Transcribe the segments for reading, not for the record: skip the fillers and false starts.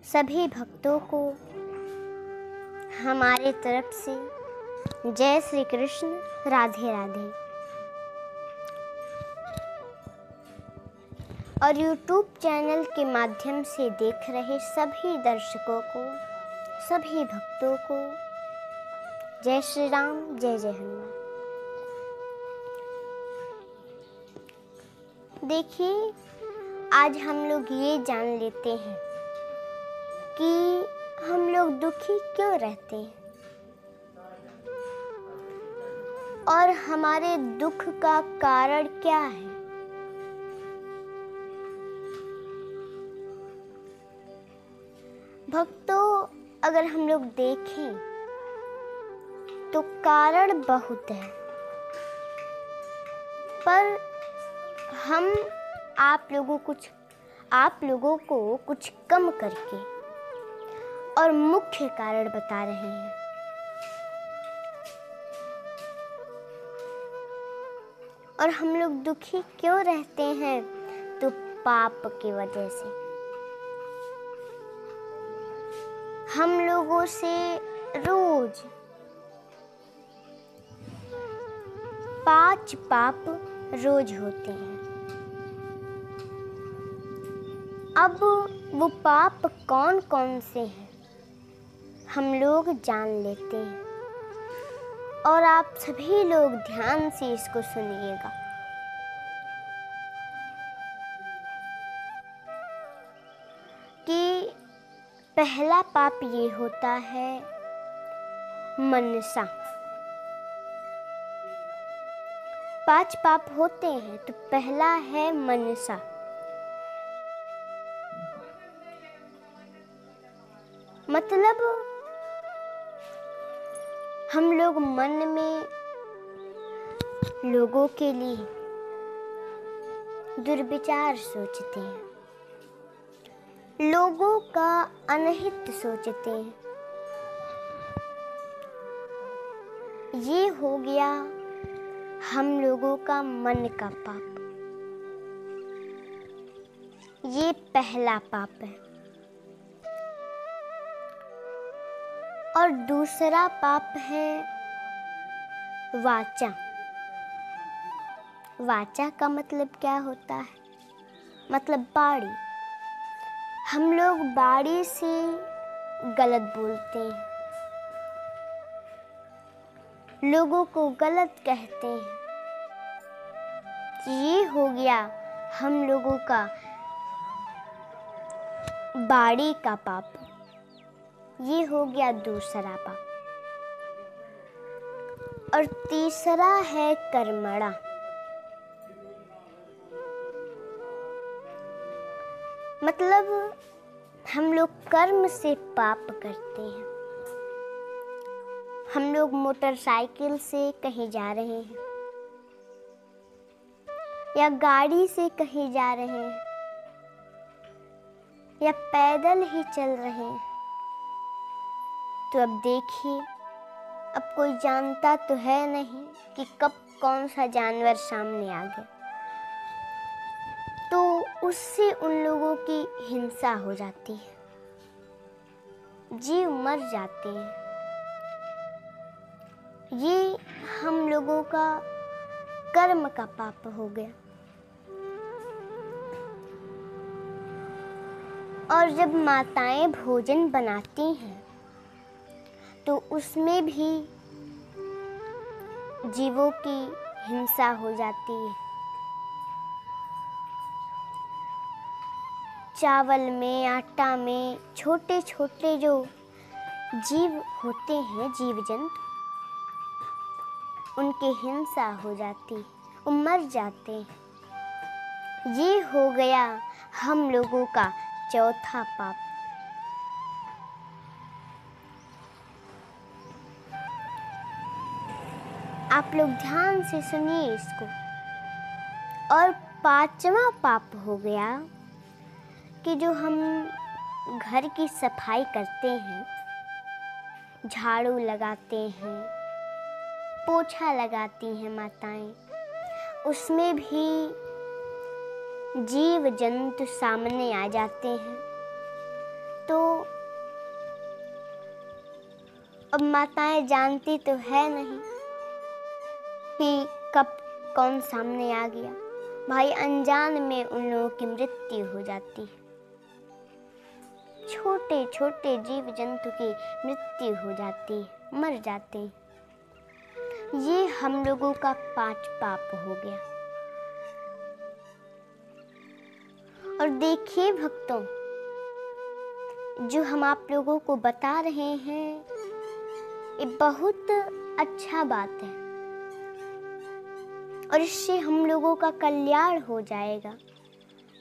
सभी भक्तों को हमारे तरफ से जय श्री कृष्ण, राधे राधे। और YouTube चैनल के माध्यम से देख रहे सभी दर्शकों को, सभी भक्तों को जय श्री राम, जय जय हनुमान। देखिए, आज हम लोग ये जान लेते हैं कि हम लोग दुखी क्यों रहते हैं और हमारे दुख का कारण क्या है। भक्तों, अगर हम लोग देखें तो कारण बहुत है, पर हम आप लोगों को कुछ कम करके और मुख्य कारण बता रहे हैं। और हम लोग दुखी क्यों रहते हैं? तो पाप की वजह से। हम लोगों से रोज 5 पाप रोज होते हैं। अब वो पाप कौन कौन से हैं हम लोग जान लेते हैं, और आप सभी लोग ध्यान से इसको सुनिएगा। कि पहला पाप ये होता है मनसा। 5 पाप होते हैं, तो पहला है मनसा। मतलब हम लोग मन में लोगों के लिए दुर्विचार सोचते हैं, लोगों का अनहित सोचते हैं। ये हो गया हम लोगों का मन का पाप। ये पहला पाप है। और दूसरा पाप है वाचा। वाचा का मतलब क्या होता है? मतलब बाड़ी। हम लोग बाड़ी से गलत बोलते हैं, लोगों को गलत कहते हैं। ये हो गया हम लोगों का बाड़ी का पाप। ये हो गया दूसरा पाप। और तीसरा है कर्मणा। मतलब हम लोग कर्म से पाप करते हैं। हम लोग मोटरसाइकिल से कहीं जा रहे हैं या गाड़ी से कहीं जा रहे हैं या पैदल ही चल रहे हैं, तो अब देखिए, अब कोई जानता तो है नहीं कि कब कौन सा जानवर सामने आ गया, तो उससे उन लोगों की हिंसा हो जाती है, जीव मर जाते हैं। ये हम लोगों का कर्म का पाप हो गया। और जब माताएं भोजन बनाती हैं तो उसमें भी जीवों की हिंसा हो जाती है। चावल में, आटा में छोटे छोटे जो जीव होते हैं, जीव जंतु, उनकी हिंसा हो जाती, वो मर जाते हैं। ये हो गया हम लोगों का चौथा पाप। आप लोग ध्यान से सुनिए इसको। और 5वां पाप हो गया कि जो हम घर की सफाई करते हैं, झाड़ू लगाते हैं, पोछा लगाती हैं माताएं, उसमें भी जीव जंतु सामने आ जाते हैं। तो अब माताएं जानती तो है नहीं कि कब कौन सामने आ गया। भाई अनजान में उन लोगों की मृत्यु हो जाती है। छोटे छोटे जीव जंतु की मृत्यु हो जाती है, मर जाते हैं। ये हम लोगों का 5 पाप हो गया। और देखिए भक्तों, जो हम आप लोगों को बता रहे हैं ये बहुत अच्छा बात है और इससे हम लोगों का कल्याण हो जाएगा।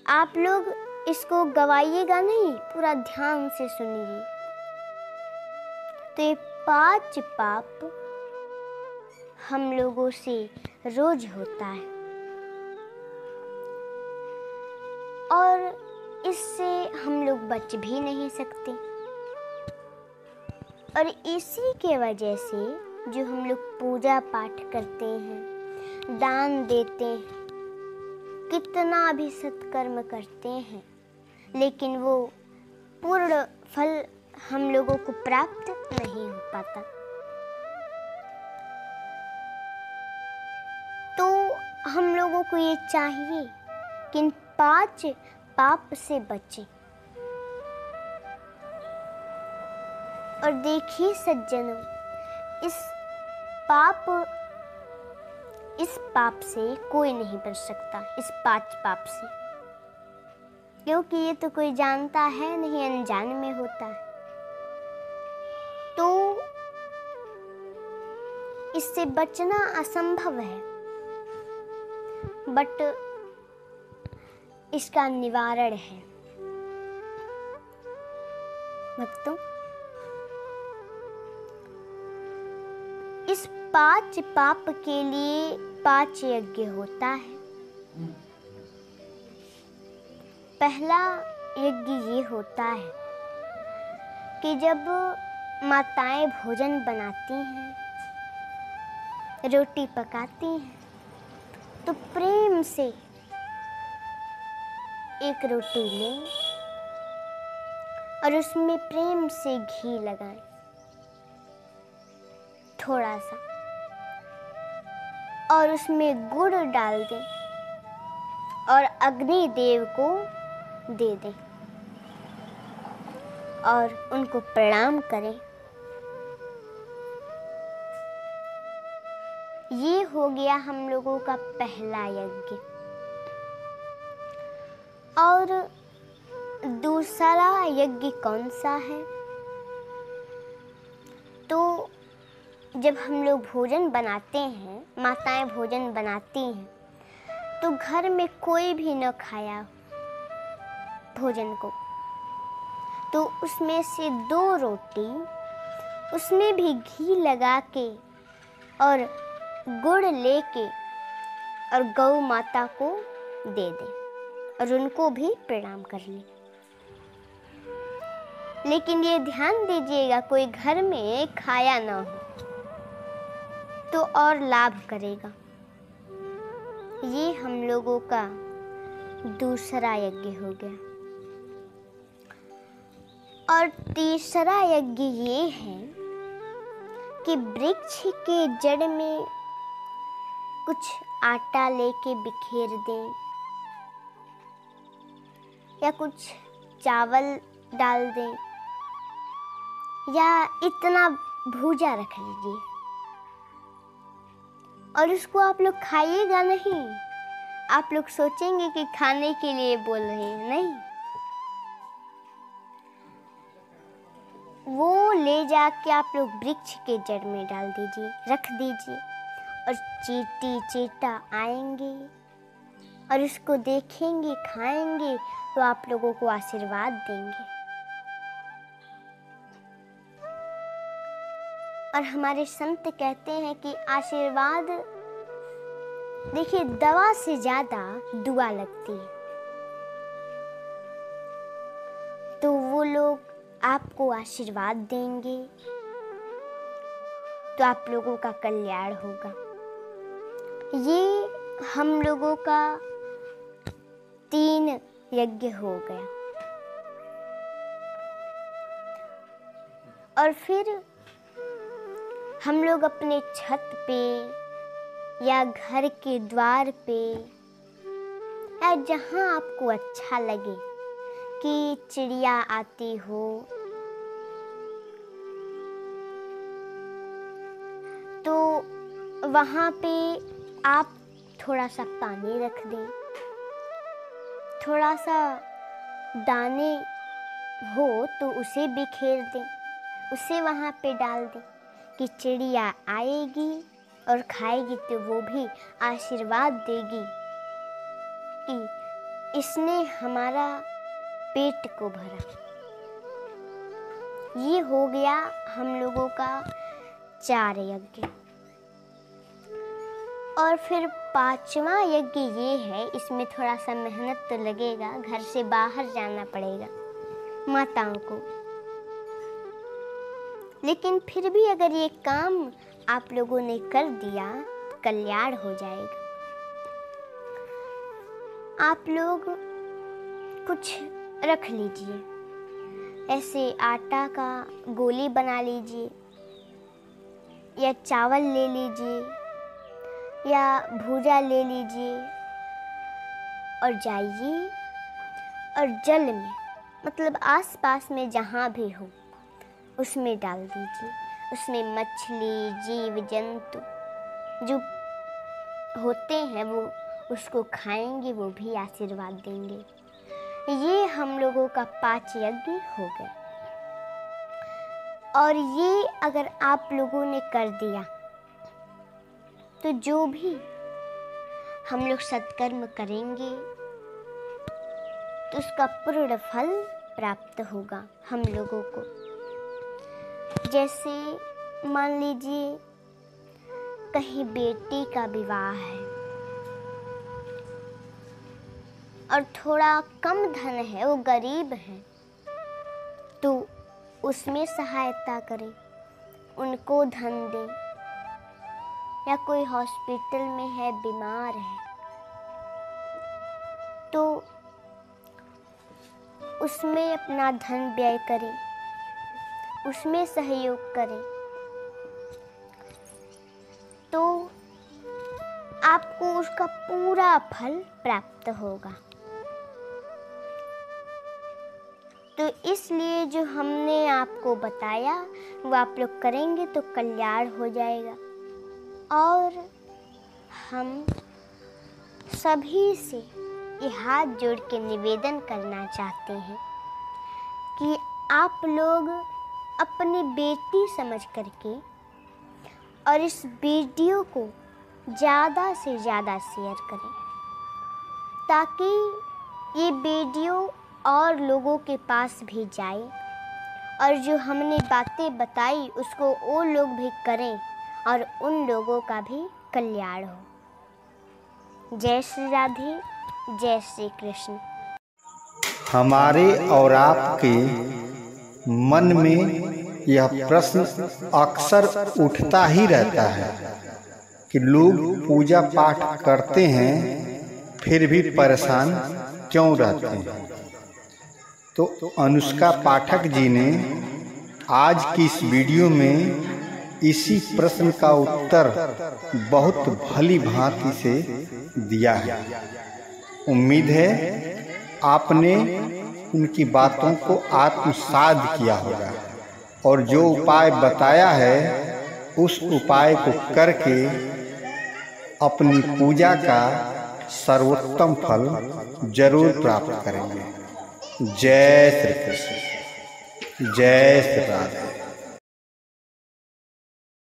आप लोग इसको गवाइएगा नहीं, पूरा ध्यान से सुनिए। तो ये 5 पाप हम लोगों से रोज होता है और इससे हम लोग बच भी नहीं सकते। और इसी के वजह से जो हम लोग पूजा पाठ करते हैं, दान देते हैं, कितना भी सत्कर्म करते हैं, लेकिन वो पूर्ण फल हम लोगों को प्राप्त नहीं हो पाता। तो हम लोगों को ये चाहिए कि इन 5 पाप से बचें। और देखिए सज्जनों, इस पाप से कोई नहीं बच सकता, इस 5 पाप से, क्योंकि ये तो कोई जानता है नहीं, अनजान में होता है। तो इससे बचना असंभव है, बट इसका निवारण है। भक्तों, इस 5 पाप के लिए 5 यज्ञ होता है। पहला यज्ञ ये होता है कि जब माताएं भोजन बनाती हैं, रोटी पकाती हैं, तो प्रेम से एक रोटी लें और उसमें प्रेम से घी लगाएं, थोड़ा सा, और उसमें गुड़ डाल दें और अग्नि देव को दे दें और उनको प्रणाम करें। ये हो गया हम लोगों का पहला यज्ञ। और दूसरा यज्ञ कौन सा है? तो जब हम लोग भोजन बनाते हैं, माताएं भोजन बनाती हैं, तो घर में कोई भी न खाया भोजन को, तो उसमें से 2 रोटी, उसमें भी घी लगा के और गुड़ लेके और गौ माता को दे दें और उनको भी प्रणाम कर लें। लेकिन ये ध्यान दीजिएगा, कोई घर में खाया ना हो तो और लाभ करेगा। ये हम लोगों का दूसरा यज्ञ हो गया। और तीसरा यज्ञ ये है कि वृक्ष के जड़ में कुछ आटा लेके बिखेर दें या कुछ चावल डाल दें या इतना भूजा रख लीजिए और उसको आप लोग खाइएगा नहीं। आप लोग सोचेंगे कि खाने के लिए बोल रहे हैं, नहीं, वो ले जाके आप लोग वृक्ष के जड़ में डाल दीजिए, रख दीजिए और चींटी चींटा आएंगे और उसको देखेंगे, खाएंगे तो आप लोगों को आशीर्वाद देंगे। और हमारे संत कहते हैं कि आशीर्वाद, देखिए, दवा से ज्यादा दुआ लगती है। तो वो लोग आपको आशीर्वाद देंगे तो आप लोगों का कल्याण होगा। ये हम लोगों का 3 यज्ञ हो गया। और फिर हम लोग अपने छत पे या घर के द्वार पे या जहाँ आपको अच्छा लगे कि चिड़िया आती हो, तो वहाँ पे आप थोड़ा सा पानी रख दें, थोड़ा सा दाने हो तो उसे बिखेर दें, उसे वहाँ पे डाल दें कि चिड़िया आएगी और खाएगी तो वो भी आशीर्वाद देगी कि इसने हमारा पेट को भरा। ये हो गया हम लोगों का 4 यज्ञ। और फिर 5वां यज्ञ ये है, इसमें थोड़ा सा मेहनत तो लगेगा, घर से बाहर जाना पड़ेगा माताओं को, लेकिन फिर भी अगर ये काम आप लोगों ने कर दिया तो कल्याण हो जाएगा। आप लोग कुछ रख लीजिए, ऐसे आटा का गोली बना लीजिए या चावल ले लीजिए या भूजा ले लीजिए और जाइए और जल में, मतलब आसपास में जहाँ भी हो उसमें डाल दीजिए। उसमें मछली, जीव जंतु जो होते हैं वो उसको खाएंगे, वो भी आशीर्वाद देंगे। ये हम लोगों का 5 यज्ञ हो गया। और ये अगर आप लोगों ने कर दिया तो जो भी हम लोग सत्कर्म करेंगे तो उसका पूर्ण फल प्राप्त होगा हम लोगों को। जैसे मान लीजिए कहीं बेटी का विवाह है और थोड़ा कम धन है, वो गरीब है, तो उसमें सहायता करें, उनको धन दें। या कोई हॉस्पिटल में है, बीमार है, तो उसमें अपना धन व्यय करें, उसमें सहयोग करें, तो आपको उसका पूरा फल प्राप्त होगा। तो इसलिए जो हमने आपको बताया वो आप लोग करेंगे तो कल्याण हो जाएगा। और हम सभी से ये हाथ जोड़ के निवेदन करना चाहते हैं कि आप लोग अपनी बेटी समझ करके और इस वीडियो को ज़्यादा से ज़्यादा शेयर करें, ताकि ये वीडियो और लोगों के पास भी जाए और जो हमने बातें बताई उसको वो लोग भी करें और उन लोगों का भी कल्याण हो। जय श्री राधे, जय श्री कृष्ण। हमारे और आपके मन में यह प्रश्न अक्सर उठता ही रहता है कि लोग पूजा पाठ करते हैं फिर भी परेशान क्यों रहते हैं। तो अनुष्का पाठक जी ने आज की इस वीडियो में इसी प्रश्न का उत्तर बहुत भली भांति से दिया है। उम्मीद है आपने उनकी बातों को आत्मसात किया होगा और जो उपाय बताया है उस उपाय को करके अपनी पूजा का सर्वोत्तम फल जरूर प्राप्त करेंगे। जय श्री कृष्ण, जय श्री राधे।